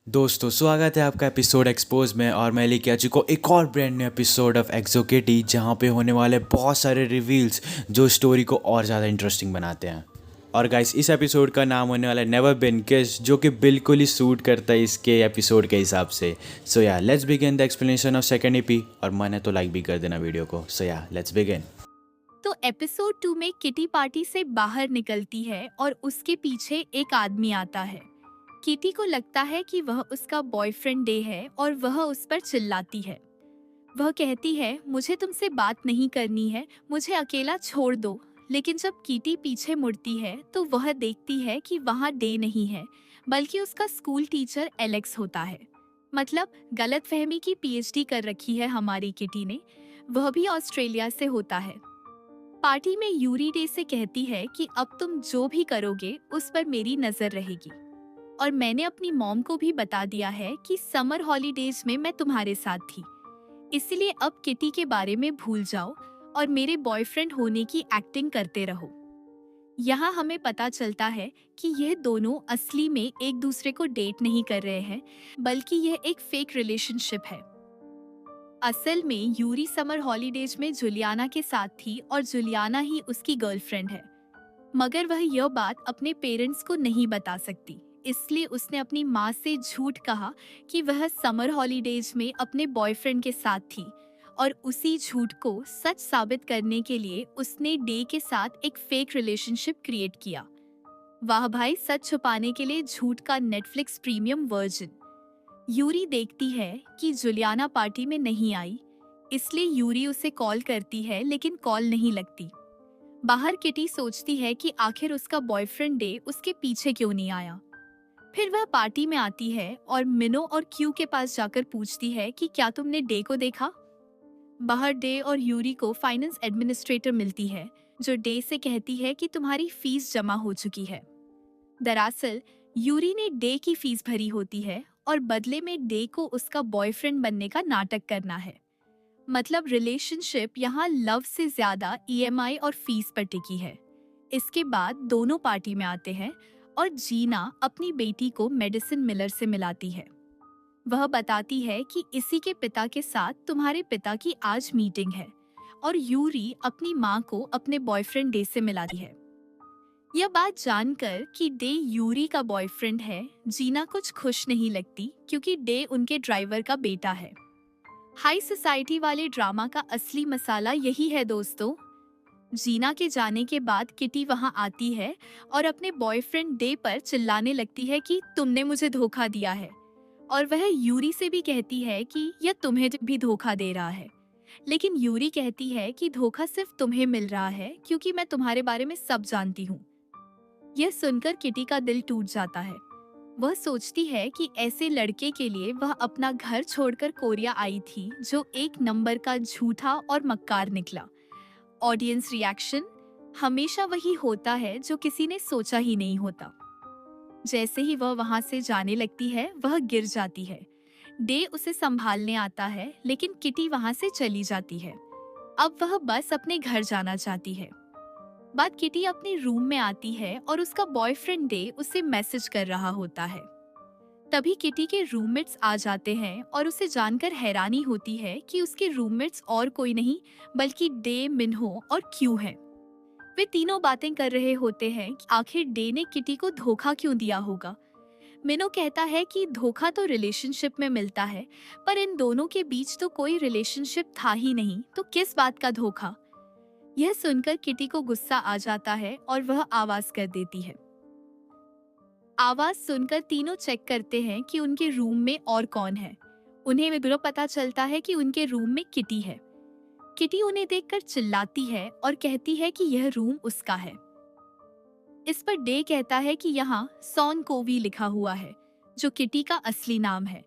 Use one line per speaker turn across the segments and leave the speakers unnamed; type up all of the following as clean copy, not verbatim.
दोस्तों स्वागत है आपका एपिसोड एक्सपोज में। और मैं लेके आ चुका हूँ एक और ब्रांड न्यू एपिसोड ऑफ एक्सोकेटी, जहाँ पे होने वाले बहुत सारे रिवील्स जो स्टोरी को और ज़्यादा इंटरेस्टिंग बनाते हैं। और गाइस, इस एपिसोड का नाम होने वाला है नेवर बिन किस्ड, जो कि बिल्कुल ही सूट करता है इसके एपिसोड के हिसाब से। सो या let's begin the explanation of second EP. और मन है तो लाइक भी कर देना वीडियो को। सो या लेट्स बिगिन।
तो एपिसोड 2 में किटी पार्टी से बाहर निकलती है और उसके पीछे एक आदमी आता है। किटी को लगता है कि वह उसका बॉयफ्रेंड डे है और वह उस पर चिल्लाती है। वह कहती है, मुझे तुमसे बात नहीं करनी है, मुझे अकेला छोड़ दो। लेकिन जब किटी पीछे मुड़ती है तो वह देखती है कि वहाँ डे नहीं है, बल्कि उसका स्कूल टीचर एलेक्स होता है। मतलब गलतफहमी की पीएचडी कर रखी है हमारी किटी ने। वह भी ऑस्ट्रेलिया से होता है। पार्टी में यूरी डे से कहती है कि अब तुम जो भी करोगे उस पर मेरी नजर रहेगी, और मैंने अपनी मॉम को भी बता दिया है कि समर हॉलीडेज में मैं तुम्हारे साथ थी, इसलिए अब किटी के बारे में भूल जाओ और मेरे बॉयफ्रेंड होने की एक्टिंग करते रहो। यहाँ हमें पता चलता है कि यह दोनों असली में एक दूसरे को डेट नहीं कर रहे हैं, बल्कि यह एक फेक रिलेशनशिप है। असल में यूरी समर हॉलीडेज में जुलियाना के साथ थी और जुलियाना ही उसकी गर्लफ्रेंड है। मगर वह यह बात अपने पेरेंट्स को नहीं बता सकती, इसलिए उसने अपनी माँ से झूठ कहा कि वह समर हॉलीडेज में अपने बॉयफ्रेंड के साथ थी, और उसी झूठ को सच साबित करने के लिए उसने डे के साथ एक फेक रिलेशनशिप क्रिएट किया। वाह भाई, सच छुपाने के लिए झूठ का नेटफ्लिक्स प्रीमियम वर्जन। यूरी देखती है कि जुलियाना पार्टी में नहीं आई, इसलिए यूरी उसे कॉल करती है, लेकिन कॉल नहीं लगती। बाहर किटी सोचती है कि आखिर उसका बॉयफ्रेंड डे उसके पीछे क्यों नहीं आया। फिर वह पार्टी में आती है और मिनो और क्यू के पास जाकर पूछती है कि क्या तुमने डे को देखा। बाहर डे और यूरी को फाइनेंस एडमिनिस्ट्रेटर मिलती है, जो डे से कहती है कि तुम्हारी फीस जमा हो चुकी है। दरअसल यूरी ने डे की फीस भरी होती है और बदले में डे को उसका बॉयफ्रेंड बनने का नाटक करना है। मतलब रिलेशनशिप यहाँ लव से ज्यादा ईएमआई और फीस पर टिकी है। इसके बाद दोनों पार्टी में आते हैं और जीना अपनी बेटी को मेडिसिन मिलर से मिलाती है। वह बताती है कि इसी के पिता के साथ तुम्हारे पिता की आज मीटिंग है, और यूरी अपनी माँ को अपने बॉयफ्रेंड डे से मिलाती है। यह बात जानकर कि डे यूरी का बॉयफ्रेंड है, जीना कुछ खुश नहीं लगती, क्योंकि डे उनके ड्राइवर का बेटा है। हाई सोसाइटी वाले ड्रामा का असली मसाला यही है दोस्तों। जीना के जाने के बाद किटी वहां आती है और अपने बॉयफ्रेंड डे पर चिल्लाने लगती है कि तुमने मुझे धोखा दिया है, और वह यूरी से भी कहती है कि यह तुम्हें भी धोखा दे रहा है। लेकिन यूरी कहती है कि धोखा सिर्फ तुम्हें मिल रहा है, क्योंकि मैं तुम्हारे बारे में सब जानती हूँ। यह सुनकर किटी का दिल टूट जाता है। वह सोचती है कि ऐसे लड़के के लिए वह अपना घर छोड़कर कोरिया आई थी, जो एक नंबर का झूठा और मक्कार निकला। ऑडियंस रिएक्शन हमेशा वही होता है जो किसी ने सोचा ही नहीं होता। जैसे ही वह वहां से जाने लगती है, वह गिर जाती है। डे उसे संभालने आता है, लेकिन किटी वहां से चली जाती है। अब वह बस अपने घर जाना चाहती है। बात किटी अपने रूम में आती है और उसका बॉयफ्रेंड डे उसे मैसेज कर रहा होता है। तभी किटी के रूममेट्स आ जाते हैं और उसे जानकर हैरानी होती है कि उसके रूममेट्स और कोई नहीं, बल्कि डे, मिन्हो और क्यू हैं। वे तीनों बातें कर रहे होते हैं कि आखिर डे ने किटी को धोखा क्यों दिया होगा। मिनो कहता है कि धोखा तो रिलेशनशिप में मिलता है, पर इन दोनों के बीच तो कोई रिलेशनशिप था ही नहीं, तो किस बात का धोखा। यह सुनकर किटी को गुस्सा आ जाता है और वह आवाज कर देती है। आवाज सुनकर तीनों चेक करते हैं कि उनके रूम में और कौन है। उन्हें विद्रोह पता चलता है कि उनके रूम में किटी है। किटी उन्हें देखकर चिल्लाती है और कहती है कि यह रूम उसका है। इस पर डे कहता है कि यहाँ सॉन कोवी लिखा हुआ है, जो किटी का असली नाम है।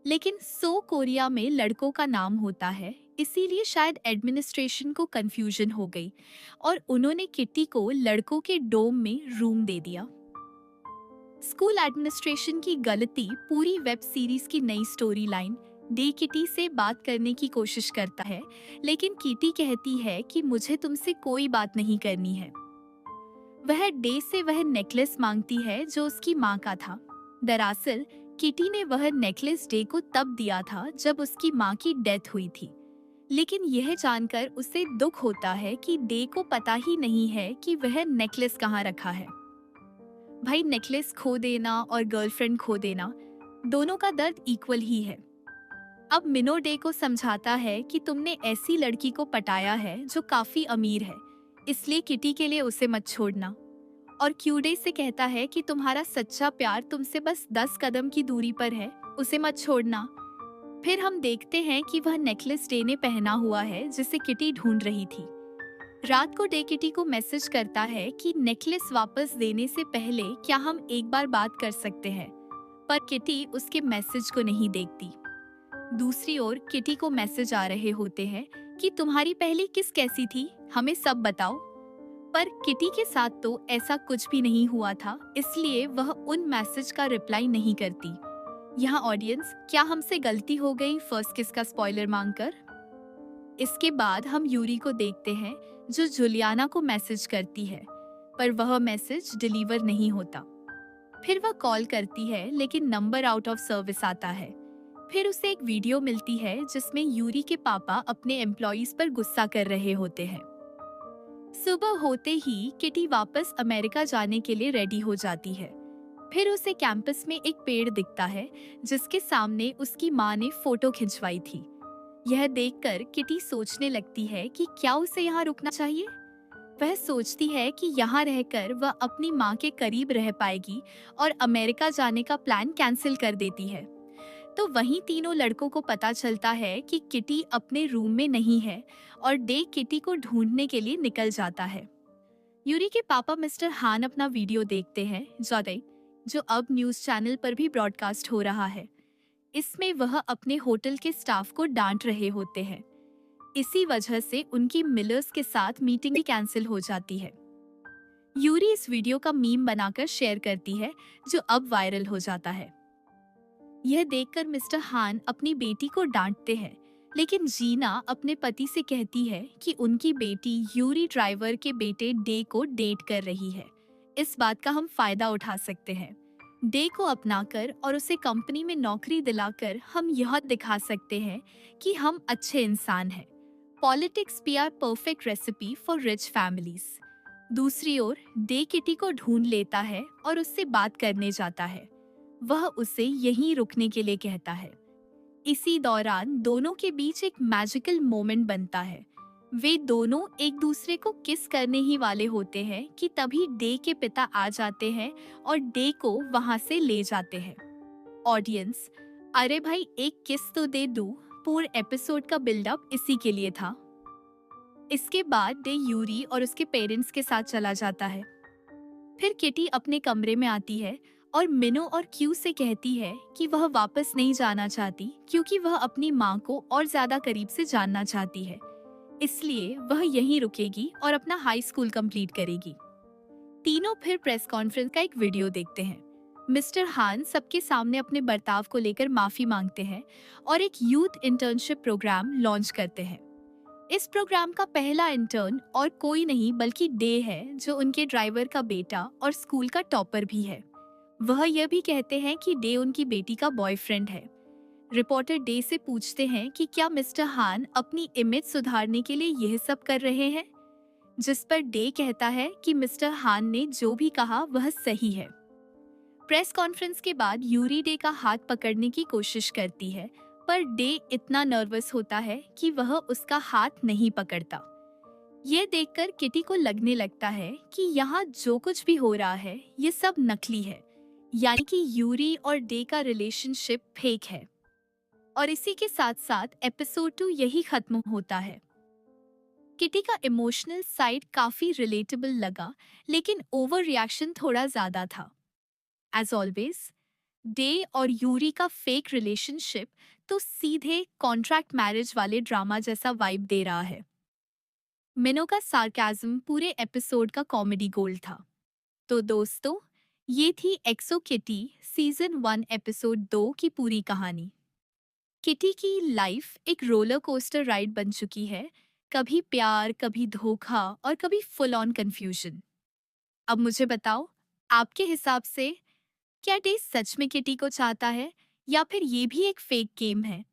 लेकिन सो कोरिया में लड़कों का नाम होता है, इसीलिए शायद एडमिनिस्ट्रेशन को कंफ्यूजन हो गई और उन्होंने किटी को लड़कों के डोम में रूम दे दिया। स्कूल एडमिनिस्ट्रेशन की गलती पूरी वेब सीरीज की नई स्टोरी लाइन। डे किटी से बात करने की कोशिश करता है, लेकिन किटी कहती है कि मुझे तुमसे कोई बात नहीं करनी है। वह डे से वह नेकलेस मांगती है जो उसकी माँ का था। दरअसल किटी ने वह नेकलेस डे को तब दिया था जब उसकी माँ की डेथ हुई थी, लेकिन यह जानकर उसे दुख होता है कि डे को पता ही नहीं है कि वह नेकलेस कहाँ रखा है। भाई, नेकलेस खो देना और गर्लफ्रेंड खो देना, दोनों का दर्द इक्वल ही है। अब मिनो डे को समझाता है कि तुमने ऐसी लड़की को पटाया है जो काफी अमीर है, इसलिए किटी के लिए उसे मत छोड़ना। और क्यू डे से कहता है कि तुम्हारा सच्चा प्यार तुमसे बस 10 कदम की दूरी पर है, उसे मत छोड़ना। फिर हम देखते हैं कि वह नेकलेस डे ने पहना हुआ है जिसे किटी ढूंढ रही थी। रात को डे किटी को मैसेज करता है कि नेकलेस वापस देने से पहले क्या हम एक बार बात कर सकते हैं, पर किटी उसके मैसेज को नहीं देखती। दूसरी ओर किटी को मैसेज आ रहे होते हैं कि तुम्हारी पहली किस कैसी थी, हमें सब बताओ। पर किटी के साथ तो ऐसा कुछ भी नहीं हुआ था, इसलिए वह उन मैसेज का रिप्लाई नहीं करती। यहाँ ऑडियंस, क्या हमसे गलती हो गई फर्स्ट किस का स्पॉइलर मांगकर? इसके बाद हम यूरी को देखते हैं जो जुलियाना को मैसेज करती है, पर वह मैसेज डिलीवर नहीं होता। फिर वह कॉल करती है लेकिन नंबर आउट ऑफ सर्विस आता है। फिर उसे एक वीडियो मिलती है जिसमें यूरी के पापा अपने एम्प्लॉइज पर गुस्सा कर रहे होते हैं। सुबह होते ही किटी वापस अमेरिका जाने के लिए रेडी हो जाती है। फिर उसे कैंपस में एक पेड़ दिखता है जिसके सामने उसकी माँ ने फोटो खिंचवाई थी। यह देखकर किटी सोचने लगती है कि क्या उसे यहाँ रुकना चाहिए। वह सोचती है कि यहाँ रहकर वह अपनी माँ के करीब रह पाएगी और अमेरिका जाने का प्लान कैंसिल कर देती है। तो वहीं तीनों लड़कों को पता चलता है कि किटी अपने रूम में नहीं है और डे किटी को ढूंढने के लिए निकल जाता है। यूरी के पापा मिस्टर हान अपना वीडियो देखते हैं जो अब न्यूज चैनल पर भी ब्रॉडकास्ट हो रहा है। इसमें वह अपने होटल के स्टाफ को डांट रहे होते हैं। इसी वजह से उनकी मिलर्स के साथ मीटिंग भी कैंसिल हो जाती है। यूरी इस वीडियो का मीम बनाकर शेयर करती है जो अब वायरल हो जाता है। यह देखकर मिस्टर हान अपनी बेटी को डांटते हैं, लेकिन जीना अपने पति से कहती है कि उनकी बेटी यूरी ड्राइवर के बेटे डे को डेट कर रही है। इस बात का हम फायदा उठा सकते हैं। डे को अपनाकर और उसे कंपनी में नौकरी दिलाकर हम यह दिखा सकते हैं कि हम अच्छे इंसान हैं। पॉलिटिक्स भी are perfect recipe for rich families. दूसरी ओर डे किटी को ढूंढ लेता है और उससे बात करने जाता है। वह उसे यहीं रुकने के लिए कहता है। इसी दौरान दोनों के बीच एक मैजिकल मोमेंट बनता है। वे दोनों एक दूसरे को किस करने ही वाले होते हैं कि तभी डे के पिता आ जाते हैं और डे को वहां से ले जाते हैं। ऑडियंस, अरे भाई, एक किस तो दे दूं। पूरे एपिसोड का बिल्डअप इसी के लिए था। इसके बाद डे यूरी और उसके पेरेंट्स के साथ चला जाता है। फिर किटी अपने कमरे में आती है और मिनो और क्यू से कहती है कि वह वापस नहीं जाना चाहती क्योंकि वह अपनी माँ को और ज्यादा करीब से जानना चाहती है। इसलिए वह यहीं रुकेगी और अपना हाई स्कूल कंप्लीट करेगी। तीनों फिर प्रेस कॉन्फ्रेंस का एक वीडियो देखते हैं। मिस्टर हान सबके सामने अपने बर्ताव को लेकर माफी मांगते हैं और एक यूथ इंटर्नशिप प्रोग्राम लॉन्च करते हैं। इस प्रोग्राम का पहला इंटर्न और कोई नहीं बल्कि डे है, जो उनके ड्राइवर का बेटा और स्कूल का टॉपर भी है। वह यह भी कहते हैं कि डे उनकी बेटी का बॉयफ्रेंड है। रिपोर्टर डे से पूछते हैं कि क्या मिस्टर हान अपनी इमेज सुधारने के लिए यह सब कर रहे हैं, जिस पर डे कहता है कि मिस्टर हान ने जो भी कहा वह सही है। प्रेस कॉन्फ्रेंस के बाद यूरी डे का हाथ पकड़ने की कोशिश करती है, पर डे इतना नर्वस होता है कि वह उसका हाथ नहीं पकड़ता। ये देखकर किटी को लगने लगता है कि यहाँ जो कुछ भी हो रहा है ये सब नकली है, यानी कि यूरी और डे का रिलेशनशिप फेक है। और इसी के साथ साथ एपिसोड 2 यही खत्म होता है। किटी का इमोशनल साइड काफी रिलेटेबल लगा, लेकिन ओवर रिएक्शन थोड़ा ज्यादा था। एज ऑलवेज, डे और यूरी का फेक रिलेशनशिप तो सीधे कॉन्ट्रैक्ट मैरिज वाले ड्रामा जैसा वाइब दे रहा है। मिनो का सार्काज्म पूरे एपिसोड का कॉमेडी गोल्ड था। तो दोस्तों, ये थी एक्सो किटी सीजन 1 एपिसोड 2 की पूरी कहानी। किटी की लाइफ एक रोलर कोस्टर राइड बन चुकी है, कभी प्यार, कभी धोखा और कभी फुल ऑन कंफ्यूजन। अब मुझे बताओ, आपके हिसाब से क्या डे सच में किटी को चाहता है या फिर ये भी एक फेक गेम है?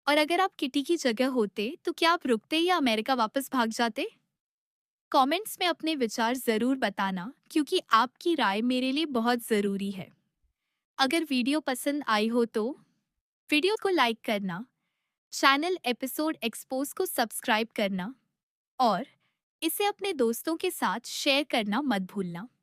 और अगर आप किटी की जगह होते तो क्या आप रुकते या अमेरिका वापस भाग जाते? कमेंट्स में अपने विचार जरूर बताना क्योंकि आपकी राय मेरे लिए बहुत जरूरी है। अगर वीडियो पसंद आई हो तो वीडियो को लाइक करना, चैनल एपिसोड एक्सपोज को सब्सक्राइब करना और इसे अपने दोस्तों के साथ शेयर करना मत भूलना।